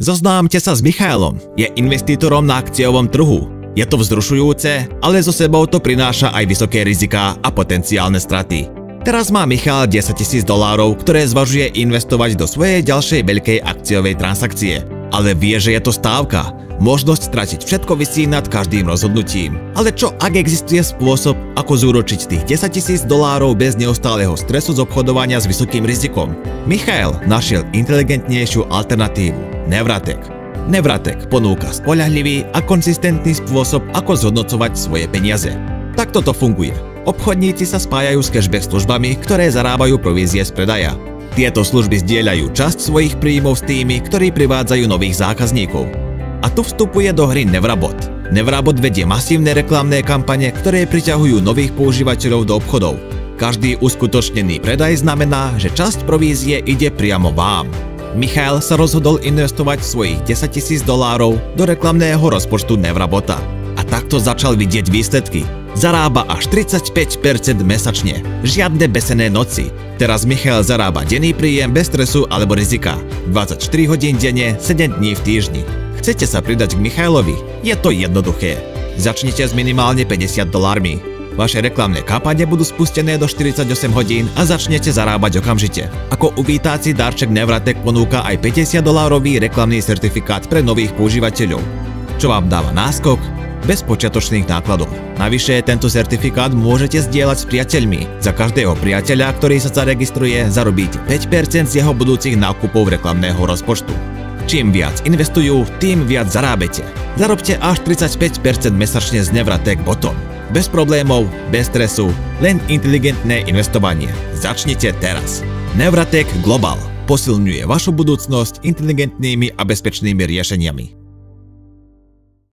Zoznámte sa s Michailom, je investitorom na akciovom trhu. Je to vzrušujúce, ale so sebou to prináša aj vysoké riziká a potenciálne straty. Teraz má Michail $10 000, ktoré zvažuje investovať do svojej ďalšej veľkej akciovej transakcie. Ale vie, že je to stávka. Možnosť stratiť všetko visí nad každým rozhodnutím. Ale čo ak existuje spôsob, ako zúročiť tých $10 000 bez neustáleho stresu z obchodovania s vysokým rizikom? Michail našiel inteligentnejšiu alternatívu. Nevratek. Nevratek ponúka spoľahlivý a konzistentný spôsob, ako zhodnocovať svoje peniaze. Takto to funguje. Obchodníci sa spájajú s cashback službami, ktoré zarábajú provízie z predaja. Tieto služby zdieľajú časť svojich príjmov s tými, ktorí privádzajú nových zákazníkov. A tu vstupuje do hry Nevrabot. Nevrabot vedie masívne reklamné kampane, ktoré priťahujú nových používateľov do obchodov. Každý uskutočnený predaj znamená, že časť provízie ide priamo vám. Michail sa rozhodol investovať svojich $10 000 do reklamného rozpočtu Nevrabota. A takto začal vidieť výsledky. Zarába až 35% mesačne. Žiadne besené noci. Teraz Michail zarába denný príjem bez stresu alebo rizika. 24 hodín denne, 7 dní v týždni. Chcete sa pridať k Michailovi? Je to jednoduché. Začnite s minimálne $50. Vaše reklamné kampane budú spustené do 48 hodín a začnete zarábať okamžite. Ako uvítací darček Nevratek ponúka aj $50 reklamný certifikát pre nových používateľov, čo vám dáva náskok bez počiatočných nákladov. Navyše, tento certifikát môžete zdieľať s priateľmi. Za každého priateľa, ktorý sa zaregistruje, zarobíte 5% z jeho budúcich nákupov reklamného rozpočtu. Čím viac investujú, tým viac zarábete. Zarobte až 35% mesačne z Nevratek botom. Bez problémov, bez stresu, len inteligentné investovanie. Začnite teraz. Nevratek Global posilňuje vašu budúcnosť inteligentnými a bezpečnými riešeniami.